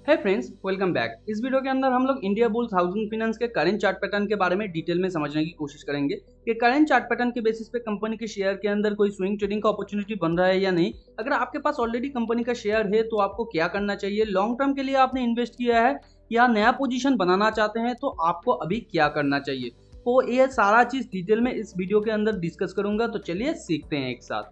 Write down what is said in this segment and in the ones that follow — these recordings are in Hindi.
है फ्रेंड्स, वेलकम बैक। इस वीडियो के अंदर हम लोग इंडिया बुल्स हाउसिंग फाइनेंस के करंट चार्ट पैटर्न के बारे में डिटेल में समझने की कोशिश करेंगे कि करंट चार्ट पैटर्न के बेसिस पे कंपनी के शेयर के अंदर कोई स्विंग ट्रेडिंग का अपॉर्चुनिटी बन रहा है या नहीं। अगर आपके पास ऑलरेडी कंपनी का शेयर है तो आपको क्या करना चाहिए, लॉन्ग टर्म के लिए आपने इन्वेस्ट किया है या नया पोजीशन बनाना चाहते हैं तो आपको अभी क्या करना चाहिए। तो ये सारा चीज डिटेल में इस वीडियो के अंदर डिस्कस करूंगा। तो चलिए सीखते हैं एक साथ।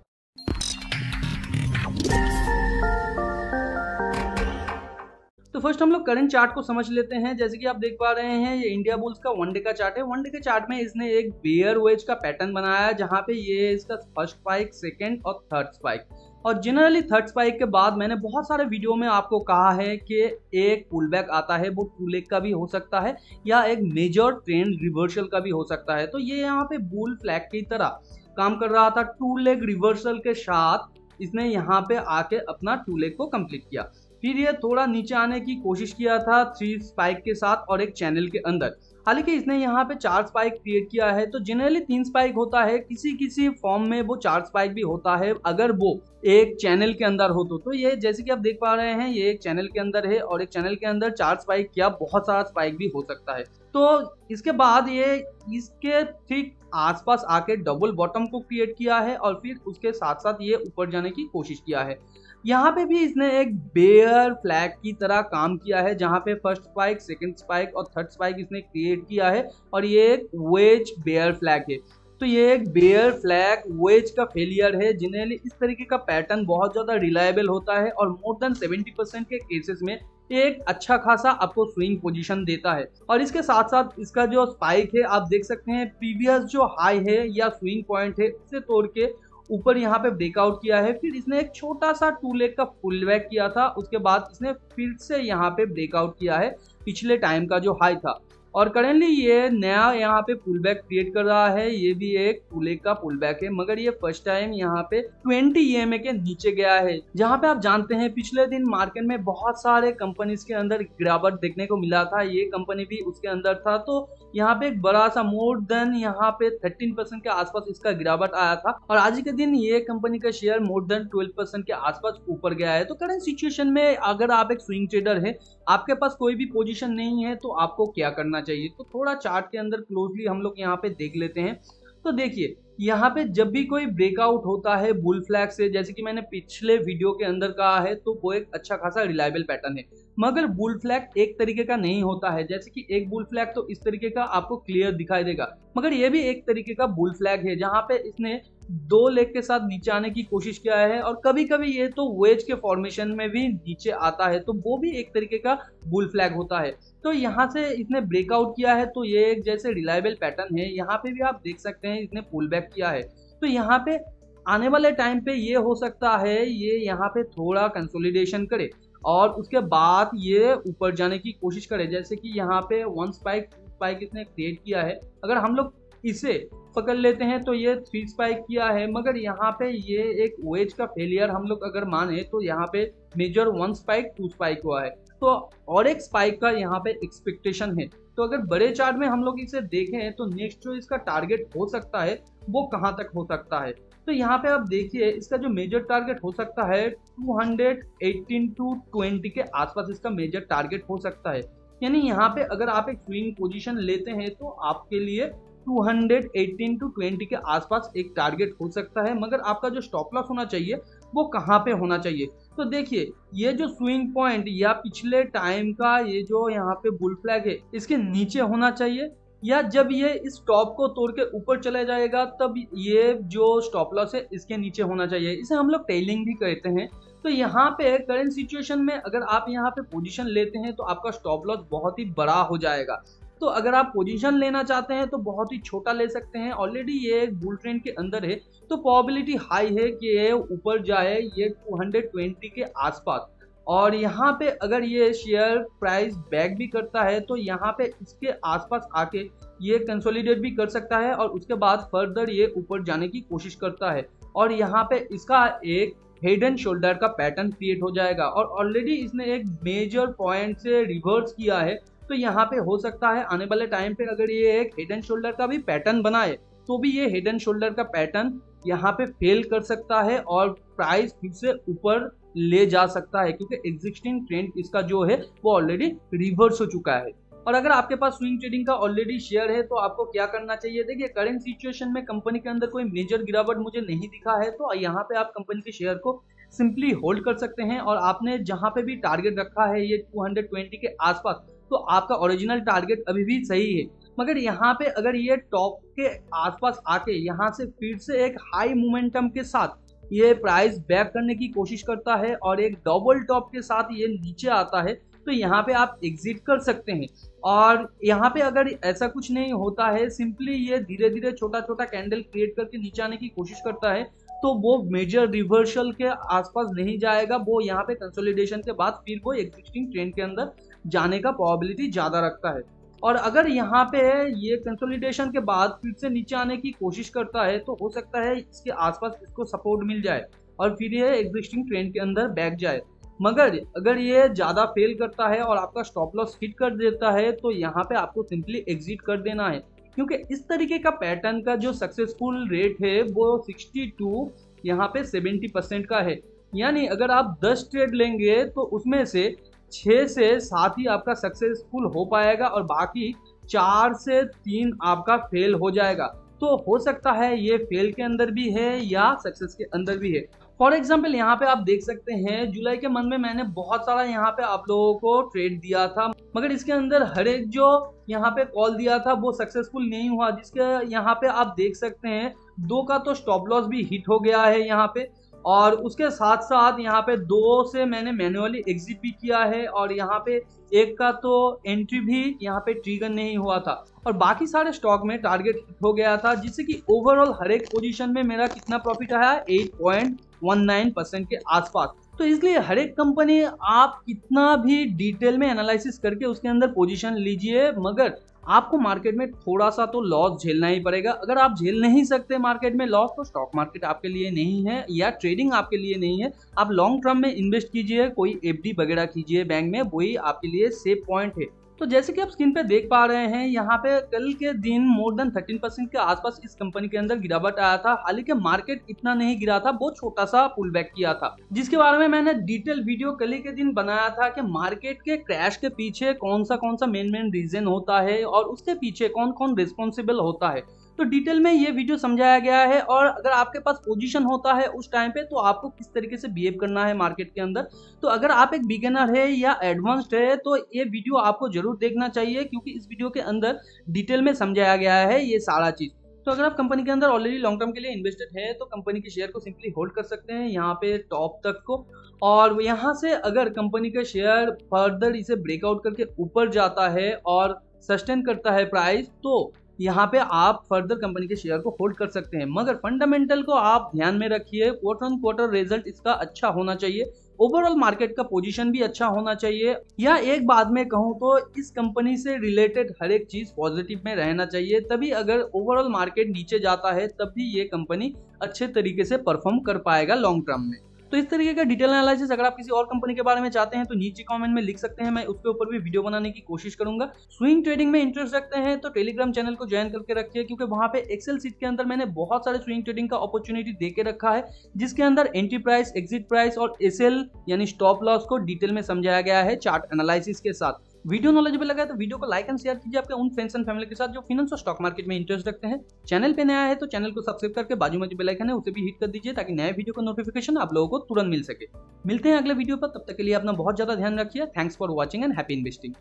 तो फर्स्ट हम लोग करंट चार्ट को समझ लेते हैं। जैसे कि आप देख पा रहे हैं, ये इंडिया बुल्स का वनडे का चार्ट है। वनडे के चार्ट में इसने एक बेयर वेज का पैटर्न बनाया है, जहां पे ये इसका फर्स्ट स्पाइक, सेकंड और थर्ड स्पाइक। और जनरली थर्ड स्पाइक के बाद मैंने बहुत सारे वीडियो में आपको कहा है कि एक पुलबैक आता है, वो 2 लेग का भी हो सकता है या एक मेजर ट्रेंड रिवर्सल का भी हो सकता है। तो ये यहाँ पे बुल फ्लैग की तरह काम कर रहा था। 2 लेग रिवर्सल के साथ इसने यहाँ पे आके अपना 2 लेग को कंप्लीट किया। फिर ये थोड़ा नीचे आने की कोशिश किया था 3 स्पाइक के साथ और एक चैनल के अंदर। हालांकि इसने यहाँ पे 4 स्पाइक क्रिएट किया है। तो जनरली 3 स्पाइक होता है, किसी किसी फॉर्म में वो 4 स्पाइक भी होता है अगर वो एक चैनल के अंदर हो तो ये जैसे कि आप देख पा रहे हैं, ये एक चैनल के अंदर है और एक चैनल के अंदर 4 स्पाइक या बहुत सारा स्पाइक भी हो सकता है। तो इसके बाद ये इसके ठीक आसपास आके डबल बॉटम को क्रिएट किया है और फिर उसके साथ साथ ये ऊपर जाने की कोशिश किया है। यहाँ पे भी इसने एक बेयर फ्लैग की तरह काम किया है, जहाँ पे फर्स्ट स्पाइक, सेकंड स्पाइक और थर्ड स्पाइक इसने क्रिएट किया है और ये एक वेज बेयर फ्लैग है। तो ये एक बेयर फ्लैग वेज का फेलियर है। जनरली इस तरीके का पैटर्न बहुत ज्यादा रिलायबल होता है और मोर देन 70% के केसेस में एक अच्छा खासा आपको स्विंग पोजीशन देता है। और इसके साथ साथ इसका जो स्पाइक है, आप देख सकते हैं प्रीवियस जो हाई है या स्विंग पॉइंट है उसे तोड़ के ऊपर यहाँ पे ब्रेकआउट किया है। फिर इसने एक छोटा सा 2 लेग का पुल बैक किया था, उसके बाद इसने फिर से यहाँ पे ब्रेकआउट किया है पिछले टाइम का जो हाई था। और करेंटली ये नया यहाँ पे पुल बैक क्रिएट कर रहा है। ये भी एक 2 लेग का पुल बैक है, मगर ये फर्स्ट टाइम यहाँ पे 20 EMA के नीचे गया है। जहाँ पे आप जानते हैं पिछले दिन मार्केट में बहुत सारे कंपनीज के अंदर गिरावट देखने को मिला था, ये कंपनी भी उसके अंदर था। तो यहाँ पे एक बड़ा सा मोर देन यहाँ पे 13% के आसपास इसका गिरावट आया था और आज के दिन ये कंपनी का शेयर मोर देन 12% के आसपास ऊपर गया है। तो करंट सिचुएशन में अगर आप एक स्विंग ट्रेडर है, आपके पास कोई भी पोजीशन नहीं है, तो आपको क्या करना चाहिए। तो थोड़ा चार्ट के अंदर क्लोजली हम लोग यहाँ पे देख लेते हैं। तो देखिए, यहाँ पे जब भी कोई ब्रेकआउट होता है बुल फ्लैग से, जैसे कि मैंने पिछले वीडियो के अंदर कहा है, तो वो एक अच्छा खासा रिलायबल पैटर्न है। मगर बुल फ्लैग एक तरीके का नहीं होता है। जैसे कि एक बुल फ्लैग तो इस तरीके का आपको क्लियर दिखाई देगा, मगर ये भी एक तरीके का बुल फ्लैग है, जहाँ पे इसने 2 लेग के साथ नीचे आने की कोशिश किया है और कभी कभी ये तो वेज के फॉर्मेशन में भी नीचे आता है, तो वो भी एक तरीके का बुल फ्लैग होता है। तो यहाँ से इसने ब्रेकआउट किया है, तो ये एक जैसे रिलायबल पैटर्न है। यहाँ पे भी आप देख सकते हैं इसने पुल बैक किया है। तो यहाँ पे आने वाले टाइम पे ये हो सकता है ये यहाँ पे थोड़ा कंसोलिडेशन करे और उसके बाद ये ऊपर जाने की कोशिश करे। जैसे कि यहाँ पे 1 स्पाइक 2 स्पाइक इसने क्रिएट किया है। अगर हम लोग इसे पकड़ लेते हैं तो ये 3 स्पाइक किया है, मगर यहाँ पे ये एक वेज का फेलियर हम लोग अगर माने तो यहाँ पे मेजर 1 स्पाइक 2 स्पाइक हुआ है, तो और एक स्पाइक का यहाँ पे एक्सपेक्टेशन है। तो अगर बड़े चार्ट में हम लोग इसे देखें तो नेक्स्ट जो इसका टारगेट हो सकता है वो कहाँ तक हो सकता है। तो यहाँ पे आप देखिए, इसका जो मेजर टारगेट हो सकता है 218 to 20 के आसपास इसका मेजर टारगेट हो सकता है। यानी यहाँ पे अगर आप एक स्विंग पोजीशन लेते हैं तो आपके लिए 218 to 20 के आसपास एक टारगेट हो सकता है, मगर आपका जो स्टॉप लॉस होना चाहिए वो कहाँ पे होना चाहिए। तो देखिए, ये जो स्विंग पॉइंट या पिछले टाइम का ये जो यहाँ पे बुल फ्लैग है, इसके नीचे होना चाहिए, या जब ये इस टॉप को तोड़ के ऊपर चला जाएगा तब ये जो स्टॉप लॉस है इसके नीचे होना चाहिए। इसे हम लोग टेलिंग भी कहते हैं। तो यहाँ पे करंट सिचुएशन में अगर आप यहाँ पे पोजीशन लेते हैं तो आपका स्टॉप लॉस बहुत ही बड़ा हो जाएगा। तो अगर आप पोजीशन लेना चाहते हैं तो बहुत ही छोटा ले सकते हैं। ऑलरेडी ये एक बुल ट्रेंड के अंदर है, तो प्रोबेबिलिटी हाई है कि ये ऊपर जाए ये 220 के आसपास। और यहाँ पे अगर ये शेयर प्राइस बैक भी करता है तो यहाँ पे इसके आसपास आके ये कंसोलिडेट भी कर सकता है और उसके बाद फर्दर ये ऊपर जाने की कोशिश करता है और यहाँ पे इसका एक हेड एंड शोल्डर का पैटर्न क्रिएट हो जाएगा। और ऑलरेडी इसने एक मेजर पॉइंट से रिवर्स किया है, तो यहाँ पे हो सकता है आने वाले टाइम पे अगर ये एक हेड एंड शोल्डर का भी पैटर्न बनाए तो भी ये हेड एंड शोल्डर का पैटर्न यहाँ पे फेल कर सकता है और प्राइस फिर से ऊपर ले जा सकता है, क्योंकि एग्जिस्टिंग ट्रेंड इसका जो है वो ऑलरेडी रिवर्स हो चुका है। और अगर आपके पास स्विंग ट्रेडिंग का ऑलरेडी शेयर है तो आपको क्या करना चाहिए, देखिए करंट सिचुएशन में कंपनी के अंदर कोई मेजर गिरावट मुझे नहीं दिखा है, तो यहाँ पे आप कंपनी के शेयर को सिंपली होल्ड कर सकते हैं। और आपने जहां पे भी टारगेट रखा है ये 220 के आसपास, तो आपका ओरिजिनल टारगेट अभी भी सही है। मगर यहाँ पे अगर ये टॉप के आसपास आके यहाँ से फिर से एक हाई मोमेंटम के साथ ये प्राइस बैक करने की कोशिश करता है और एक डबल टॉप के साथ ये नीचे आता है, तो यहाँ पे आप एग्जिट कर सकते हैं। और यहाँ पे अगर ऐसा कुछ नहीं होता है, सिंपली ये धीरे धीरे छोटा छोटा कैंडल क्रिएट करके नीचे आने की कोशिश करता है, तो वो मेजर रिवर्सल के आसपास नहीं जाएगा, वो यहाँ पे कंसोलिडेशन के बाद फिर वो एग्जिस्टिंग ट्रेंड के अंदर जाने का प्रोबेबिलिटी ज्यादा रखता है। और अगर यहाँ पे ये कंसोलिडेशन के बाद फिर से नीचे आने की कोशिश करता है, तो हो सकता है इसके आसपास इसको सपोर्ट मिल जाए और फिर ये एग्जिस्टिंग ट्रेंड के अंदर बैठ जाए। मगर अगर ये ज्यादा फेल करता है और आपका स्टॉप लॉस हिट कर देता है, तो यहाँ पे आपको सिंपली एग्जिट कर देना है, क्योंकि इस तरीके का पैटर्न का जो सक्सेसफुल रेट है वो 62 यहाँ पे 70% का है। यानी अगर आप 10 ट्रेड लेंगे तो उसमें से 6 से 7 ही आपका सक्सेसफुल हो पाएगा और बाकी 4 से 3 आपका फेल हो जाएगा। तो हो सकता है ये फेल के अंदर भी है या सक्सेस के अंदर भी है। फॉर एग्जाम्पल यहाँ पे आप देख सकते हैं जुलाई के मंथ में मैंने बहुत सारा यहाँ पे आप लोगों को ट्रेड दिया था, मगर इसके अंदर हर एक जो यहाँ पे कॉल दिया था वो सक्सेसफुल नहीं हुआ, जिसके यहाँ पे आप देख सकते हैं 2 का तो स्टॉप लॉस भी हिट हो गया है यहाँ पे, और उसके साथ साथ यहाँ पे 2 से मैंने मैन्युअली एग्जिट भी किया है, और यहाँ पे 1 का तो एंट्री भी यहाँ पे ट्रिगर नहीं हुआ था, और बाकी सारे स्टॉक में टारगेट हिट हो गया था, जिससे कि ओवरऑल हर एक पोजीशन में मेरा कितना प्रॉफिट आया, 8.19% के आसपास। तो इसलिए हर एक कंपनी आप कितना भी डिटेल में एनालिसिस करके उसके अंदर पोजीशन लीजिए, मगर आपको मार्केट में थोड़ा सा तो लॉस झेलना ही पड़ेगा। अगर आप झेल नहीं सकते मार्केट में लॉस, तो स्टॉक मार्केट आपके लिए नहीं है या ट्रेडिंग आपके लिए नहीं है। आप लॉन्ग टर्म में इन्वेस्ट कीजिए, कोई एफडी वगैरह कीजिए बैंक में, वही आपके लिए सेफ पॉइंट है। तो जैसे कि आप स्क्रीन पे देख पा रहे हैं, यहाँ पे कल के दिन मोर देन 13% के आसपास इस कंपनी के अंदर गिरावट आया था। हालांकि मार्केट इतना नहीं गिरा था, बहुत छोटा सा पुल बैक किया था, जिसके बारे में मैंने डिटेल वीडियो कल के दिन बनाया था कि मार्केट के क्रैश के पीछे कौन सा मेन रीजन होता है और उसके पीछे कौन कौन रिस्पॉन्सिबल होता है। तो डिटेल में ये वीडियो समझाया गया है, और अगर आपके पास पोजीशन होता है उस टाइम पे, तो आपको किस तरीके से बिहेव करना है मार्केट के अंदर। तो अगर आप एक बिगिनर है या एडवांस्ड है, तो ये वीडियो आपको जरूर देखना चाहिए, क्योंकि इस वीडियो के अंदर डिटेल में समझाया गया है ये सारा चीज। तो अगर आप कंपनी के अंदर ऑलरेडी लॉन्ग टर्म के लिए इन्वेस्टेड है, तो कंपनी के शेयर को सिंपली होल्ड कर सकते हैं यहाँ पे टॉप तक को, और यहाँ से अगर कंपनी का शेयर फर्दर इसे ब्रेकआउट करके ऊपर जाता है और सस्टेन करता है प्राइस, तो यहाँ पे आप फर्दर कंपनी के शेयर को होल्ड कर सकते हैं। मगर फंडामेंटल को आप ध्यान में रखिए, क्वार्टर ऑन क्वार्टर रिजल्ट इसका अच्छा होना चाहिए, ओवरऑल मार्केट का पोजीशन भी अच्छा होना चाहिए, या एक बात में कहूँ तो इस कंपनी से रिलेटेड हर एक चीज पॉजिटिव में रहना चाहिए। तभी अगर ओवरऑल मार्केट नीचे जाता है तब भी ये कंपनी अच्छे तरीके से परफॉर्म कर पाएगा लॉन्ग टर्म में। तो इस तरीके का डिटेल एनालिसिस अगर आप किसी और कंपनी के बारे में चाहते हैं तो नीचे कमेंट में लिख सकते हैं, मैं उसके ऊपर भी वीडियो बनाने की कोशिश करूंगा। स्विंग ट्रेडिंग में इंटरेस्ट रखते हैं तो टेलीग्राम चैनल को ज्वाइन करके रखिए, क्योंकि वहां पे एक्सेल सीट के अंदर मैंने बहुत सारे स्विंग ट्रेडिंग का अपॉर्चुनिटी दे के रखा है, जिसके अंदर एंट्री प्राइस, एग्जिट प्राइस और एसएल यानी स्टॉप लॉस को डिटेल में समझाया गया है चार्ट एनालिसिस के साथ। वीडियो नॉलेजेबल लगा है तो वीडियो को लाइक एंड शेयर कीजिए आपके उन फ्रेंड्स एंड फैमिली के साथ जो फाइनेंस और स्टॉक मार्केट में इंटरेस्ट रखते हैं। चैनल पे नया है तो चैनल को सब्सक्राइब करके बाजू में जो बेल आइकन है उसे भी हिट कर दीजिए, ताकि नए वीडियो का नोटिफिकेशन आप लोगों को तुरंत मिल सके। मिलते हैं अगले वीडियो पर, तब तक के लिए अपना बहुत ज्यादा ध्यान रखिए। Thanks for watching and happy investing.